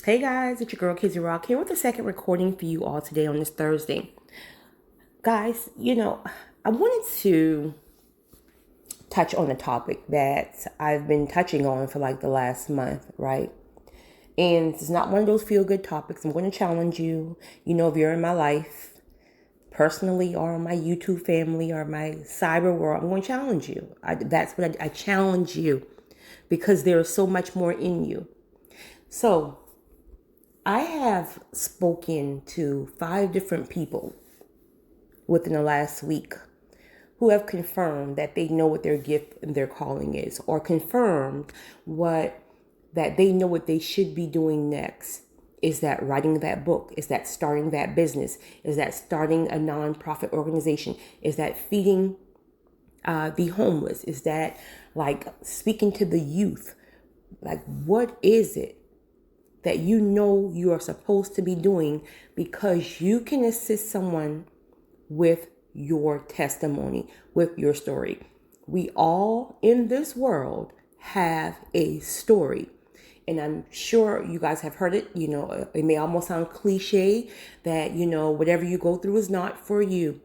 Hey guys, it's your girl Kizzy Rock here with a second recording for you all today on this Thursday. Guys, I wanted to touch on a topic that I've been touching on for like the last month, right? And it's not one of those feel good topics. I'm going to challenge you. If you're in my life, personally, or my YouTube family, or my cyber world, I'm going to challenge you. That's what I challenge you because there is so much more in you. So, I have spoken to 5 different people within the last week who have confirmed that they know what their gift and their calling is, or confirmed what that they know what they should be doing next. Is that writing that book? Is that starting that business? Is that starting a nonprofit organization? Is that feeding the homeless? Is that like speaking to the youth? Like, what is it that you know you are supposed to be doing because you can assist someone with your testimony, with your story? We all in this world have a story. And I'm sure you guys have heard it. It may almost sound cliche that, whatever you go through is not for you,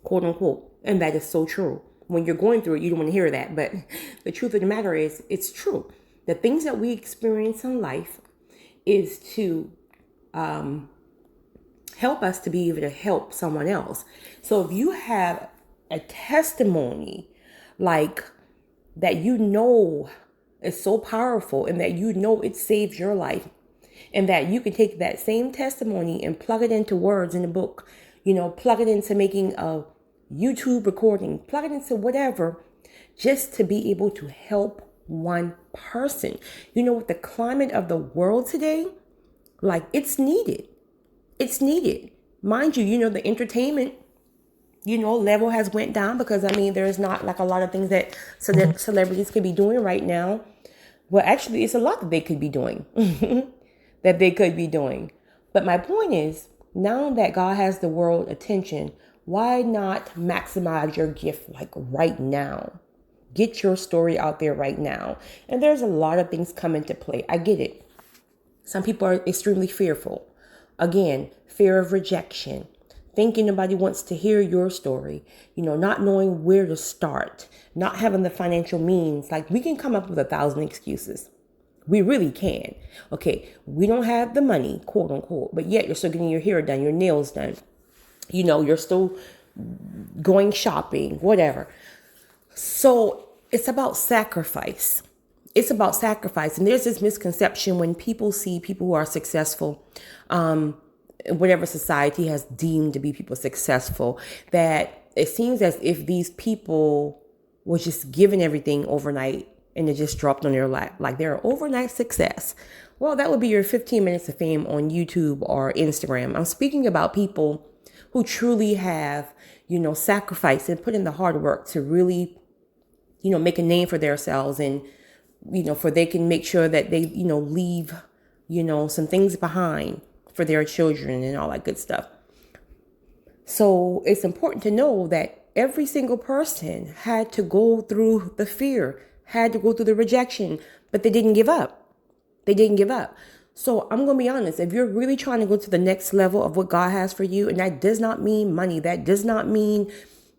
quote unquote. And that is so true. When you're going through it, you don't want to hear that. But the truth of the matter is, it's true. The things that we experience in life is to help us to be able to help someone else. So if you have a testimony like that, is so powerful, and that it saves your life, and that you can take that same testimony and plug it into words in a book, plug it into making a YouTube recording, plug it into whatever, just to be able to help one person. With the climate of the world today, like, it's needed. It's needed. Mind you, the entertainment, level has went down because, there's not like a lot of things that celebrities could be doing right now. Well, actually, it's a lot that they could be doing, that they could be doing. But my point is, now that God has the world attention, why not maximize your gift like right now? Get your story out there right now. And there's a lot of things come into play. I get it. Some people are extremely fearful. Again, fear of rejection, thinking nobody wants to hear your story, not knowing where to start, not having the financial means. Like, we can come up with 1,000 excuses. We really can. Okay, we don't have the money, quote unquote, but yet you're still getting your hair done, your nails done. You're still going shopping, whatever. So it's about sacrifice. It's about sacrifice. And there's this misconception when people see people who are successful, whatever society has deemed to be people successful, that it seems as if these people were just given everything overnight and it just dropped on their lap, like they're an overnight success. Well, that would be your 15 minutes of fame on YouTube or Instagram. I'm speaking about people who truly have, sacrificed and put in the hard work to really, make a name for themselves, and, for they can make sure that they, leave, some things behind for their children and all that good stuff. So it's important to know that every single person had to go through the fear, had to go through the rejection, but they didn't give up. They didn't give up. So I'm going to be honest, if you're really trying to go to the next level of what God has for you, and that does not mean money, that does not mean,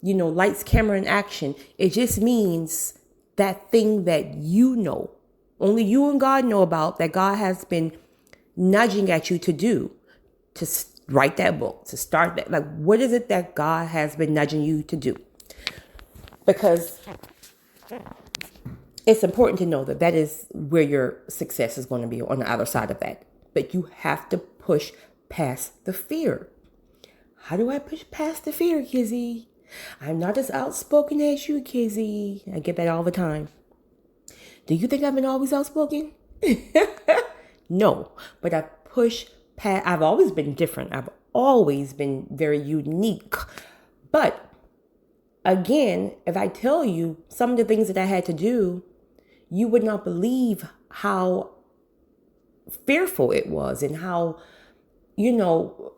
lights, camera, and action. It just means that thing that only you and God know about, that God has been nudging at you to do, to write that book, to start that. Like, what is it that God has been nudging you to do? Because it's important to know that that is where your success is going to be, on the other side of that. But you have to push past the fear. How do I push past the fear, Kizzy? I'm not as outspoken as you, Kizzy. I get that all the time. Do you think I've been always outspoken? No, but I push past. I've always been different. I've always been very unique. But again, if I tell you some of the things that I had to do, you would not believe how fearful it was and how,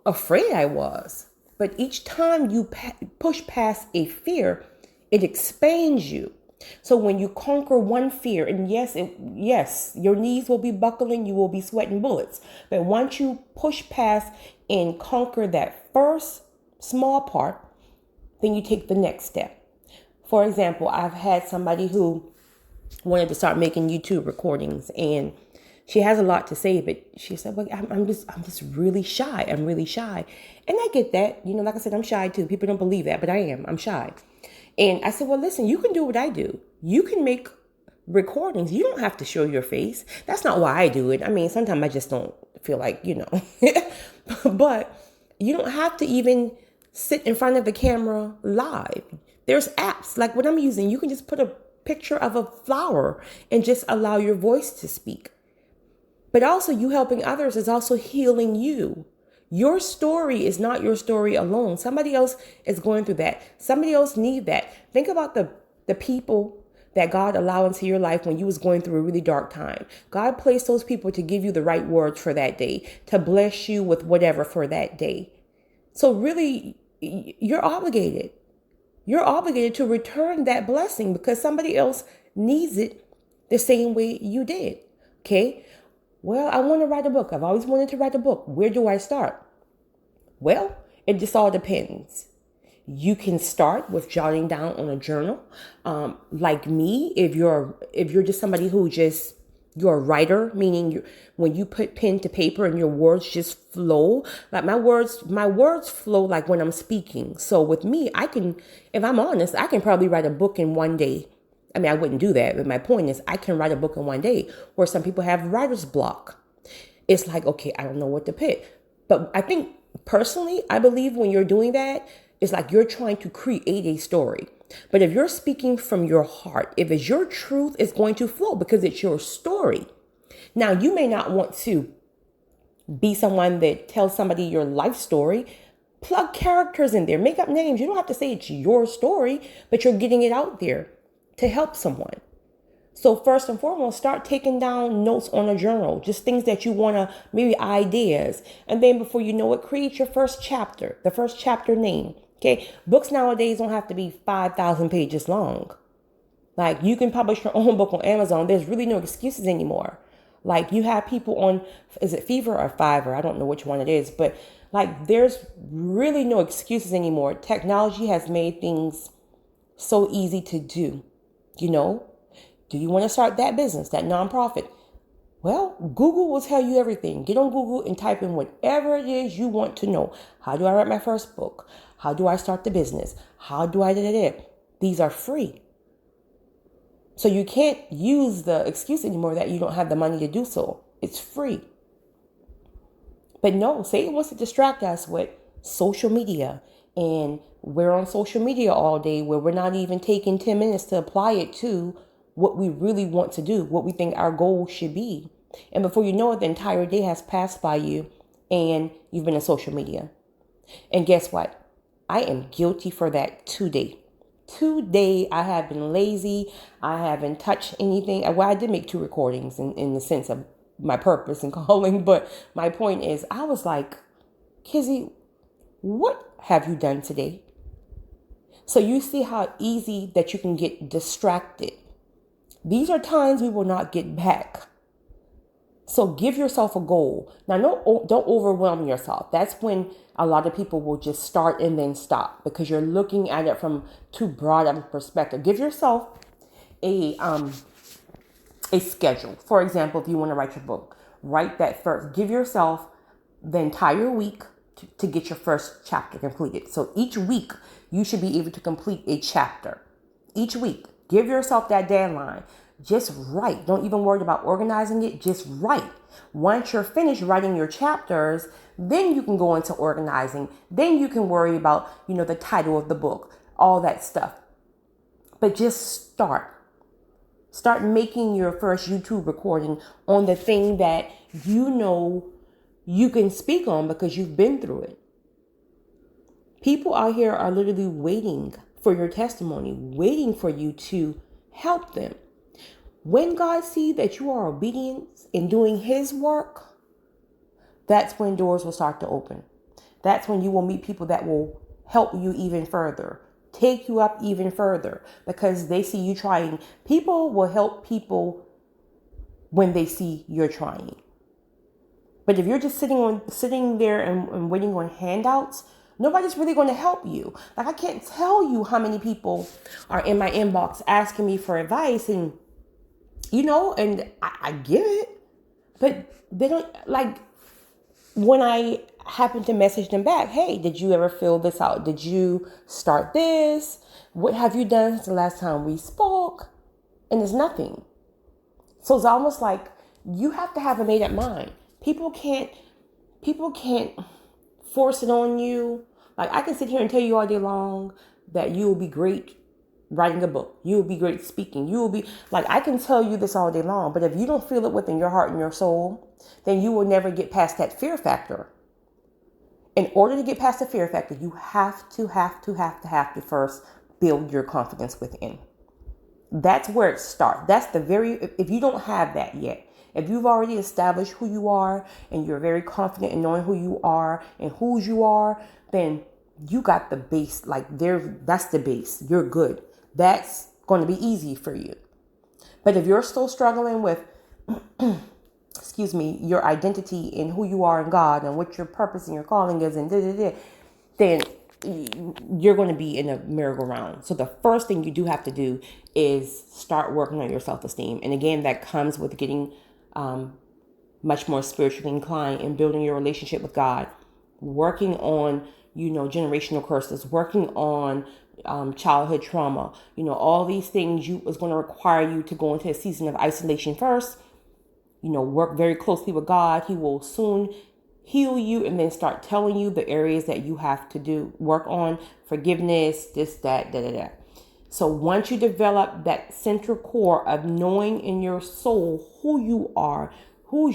afraid I was. But each time you push past a fear, it expands you. So when you conquer one fear, and yes, your knees will be buckling, you will be sweating bullets. But once you push past and conquer that first small part, then you take the next step. For example, I've had somebody who wanted to start making YouTube recordings, and she has a lot to say, but she said, "Well, I'm just really shy. I'm really shy," and I get that. Like I said, I'm shy too. People don't believe that, but I am. I'm shy, and I said, "Well, listen, you can do what I do. You can make recordings. You don't have to show your face. That's not why I do it. I mean, sometimes I just don't feel like, but you don't have to even sit in front of the camera live. There's apps like what I'm using. You can just put a picture of a flower and just allow your voice to speak. But also, you helping others is also healing you. Your story is not your story alone. Somebody else is going through that. Somebody else needs that. Think about the people that God allowed into your life when you was going through a really dark time. God placed those people to give you the right words for that day, to bless you with whatever for that day. So really, you're obligated. You're obligated to return that blessing because somebody else needs it the same way you did. Okay? Well, I want to write a book. I've always wanted to write a book. Where do I start? Well, it just all depends. You can start with jotting down on a journal. Like me, if you're just somebody who just you're a writer, meaning when you put pen to paper and your words just flow. Like my words flow like when I'm speaking. So with me, if I'm honest, I can probably write a book in one day. I mean, I wouldn't do that, but my point is I can write a book in one day, where some people have writer's block. It's like, okay, I don't know what to pick. But I think personally, I believe when you're doing that, it's like you're trying to create a story. But if you're speaking from your heart, if it's your truth, it's going to flow because it's your story. Now, you may not want to be someone that tells somebody your life story. Plug characters in there, make up names. You don't have to say it's your story, but you're getting it out there to help someone. So first and foremost, start taking down notes on a journal, just things that you want to, maybe ideas. And then before you know it, create your first chapter, the first chapter name. Okay. Books nowadays don't have to be 5,000 pages long. Like you can publish your own book on Amazon. There's really no excuses anymore. Like you have people on, is it Fever or Fiverr? I don't know which one it is, but like there's really no excuses anymore. Technology has made things so easy to do. Do you want to start that business, that nonprofit? Well, Google will tell you everything. Get on Google and type in whatever it is you want to know. How do I write my first book? How do I start the business? How do I do it? These are free. So you can't use the excuse anymore that you don't have the money to do so. It's free. But no, Satan wants to distract us with social media. And we're on social media all day where we're not even taking 10 minutes to apply it to what we really want to do, what we think our goal should be. And before you know it, the entire day has passed by you and you've been on social media. And guess what? I am guilty for that today. Today, I have been lazy. I haven't touched anything. Well, I did make 2 recordings in the sense of my purpose and calling. But my point is, I was like, Kizzy, what have you done today? So you see how easy that you can get distracted. These are times we will not get back. So give yourself a goal. Now, don't overwhelm yourself. That's when a lot of people will just start and then stop because you're looking at it from too broad of a perspective. Give yourself a schedule. For example, if you want to write your book, write that first. Give yourself the entire week to get your first chapter completed. So each week you should be able to complete a chapter. Each week, give yourself that deadline. Just write. Don't even worry about organizing it. Just write. Once you're finished writing your chapters, then you can go into organizing. Then you can worry about, the title of the book, all that stuff. But just start. Start making your first YouTube recording on the thing that you can speak on because you've been through it. People out here are literally waiting for your testimony, waiting for you to help them. When God sees that you are obedient in doing his work, that's when doors will start to open. That's when you will meet people that will help you even further. take you up even further because they see you trying. People will help people when they see you're trying. But if you're just sitting there and waiting on handouts, nobody's really going to help you. Like, I can't tell you how many people are in my inbox asking me for advice, and and I give it, but they don't, like, when I happen to message them back, hey, did you ever fill this out? Did you start this? What have you done since the last time we spoke? And there's nothing. So it's almost like you have to have a made up mind. People can't force it on you. Like, I can sit here and tell you all day long that you will be great writing a book. You will be great speaking. You will be, like, I can tell you this all day long, but if you don't feel it within your heart and your soul, then you will never get past that fear factor. In order to get past the fear factor, you have to first build your confidence within. That's where it starts. If you don't have that yet, if you've already established who you are and you're very confident in knowing who you are and whose you are, then you got the base. That's the base. You're good. That's going to be easy for you. But if you're still struggling with, your identity and who you are in God and what your purpose and your calling is and then you're going to be in a merry-go-round. So the first thing you do have to do is start working on your self-esteem. And again, that comes with getting much more spiritually inclined and building your relationship with God, working on, generational curses, working on childhood trauma. All these things is going to require you to go into a season of isolation first. Work very closely with God. He will soon heal you and then start telling you the areas that you have to work on, forgiveness, this, that. So once you develop that central core of knowing in your soul whose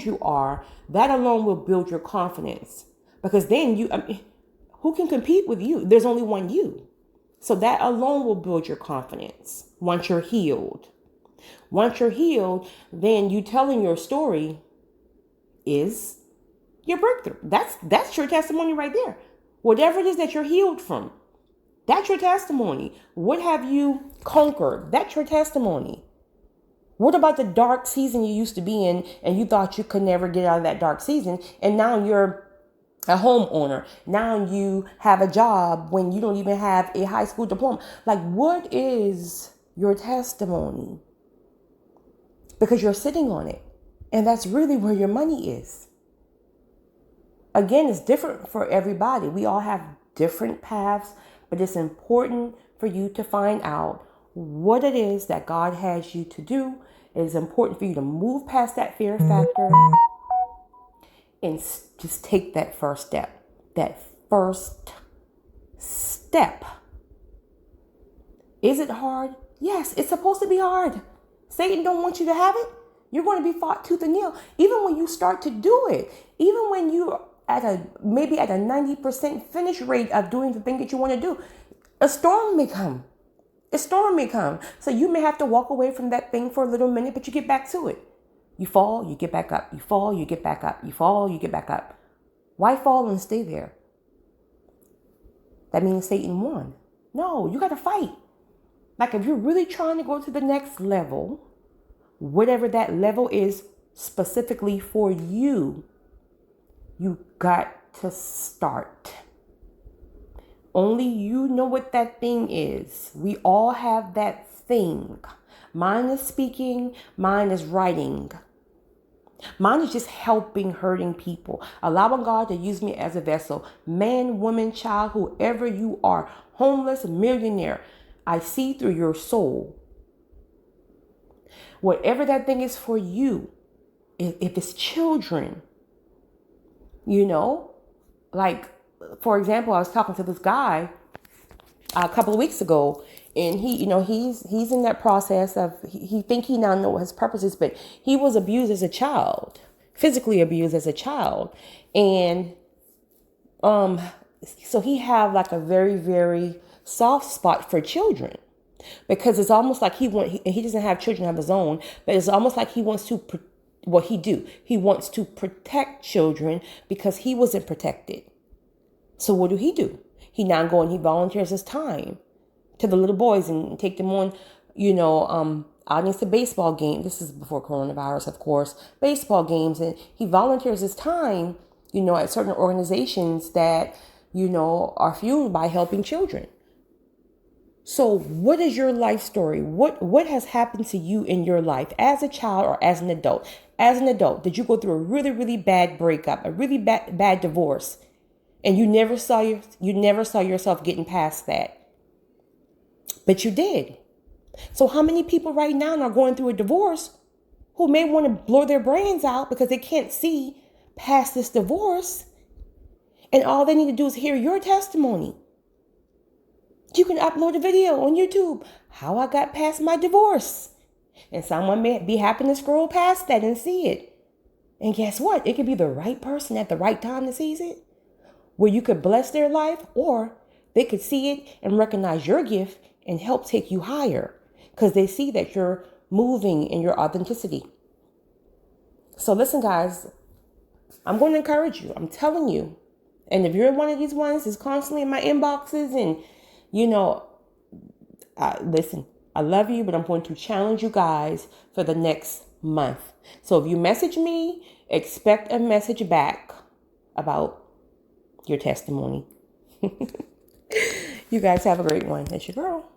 you are, that alone will build your confidence. Because then who can compete with you? There's only one you. So that alone will build your confidence once you're healed. Once you're healed, then you telling your story is your breakthrough. That's your testimony right there. Whatever it is that you're healed from, that's your testimony. What have you conquered? That's your testimony. What about the dark season you used to be in and you thought you could never get out of that dark season, and now you're a homeowner? Now you have a job when you don't even have a high school diploma. Like, what is your testimony? Because you're sitting on it. And that's really where your money is. Again, it's different for everybody. We all have different paths, but it's important for you to find out what it is that God has you to do. It is important for you to move past that fear factor and just take that first step. That first step. Is it hard? Yes, it's supposed to be hard. Satan don't want you to have it. You're going to be fought tooth and nail. Even when you start to do it, even when you're maybe at a 90% finish rate of doing the thing that you want to do, a storm may come. So you may have to walk away from that thing for a little minute, but you get back to it. You fall, you get back up. You fall, you get back up. You fall, you get back up. Why fall and stay there? That means Satan won. No, you got to fight. Like, if you're really trying to go to the next level, whatever that level is specifically for you, you got to start. Only you know what that thing is. We all have that thing. Mine is speaking. Mine is writing. Mine is just hurting people. Allowing God to use me as a vessel. Man, woman, child, whoever you are. Homeless, millionaire. I see through your soul. Whatever that thing is for you. If it's children. Like, for example, I was talking to this guy a couple of weeks ago, and he's in that process of he think he now know what his purpose is, but he was abused as a child, physically abused as a child, and so he have like a very, very soft spot for children, because it's almost like he doesn't have children of his own, but it's almost like he wants to. What he wants to protect children because he wasn't protected. So what do? He now go and he volunteers his time to the little boys and take them on, audience to baseball game. This is before coronavirus, of course, baseball games. And he volunteers his time, at certain organizations that, are fueled by helping children. So what is your life story? What has happened to you in your life as a child or as an adult? As an adult, did you go through a really, really bad breakup, a really bad divorce, and you never saw yourself getting past that? But you did. So how many people right now are going through a divorce who may want to blow their brains out because they can't see past this divorce, and all they need to do is hear your testimony. You can upload a video on YouTube, how I got past my divorce. And someone may be happy to scroll past that and see it. And guess what? It could be the right person at the right time that sees it, where you could bless their life, or they could see it and recognize your gift and help take you higher because they see that you're moving in your authenticity. So listen, guys, I'm going to encourage you. I'm telling you. And if you're one of these ones that's constantly in my inboxes and, listen, I love you, but I'm going to challenge you guys for the next month. So if you message me, expect a message back about your testimony. You guys have a great one. It's your girl.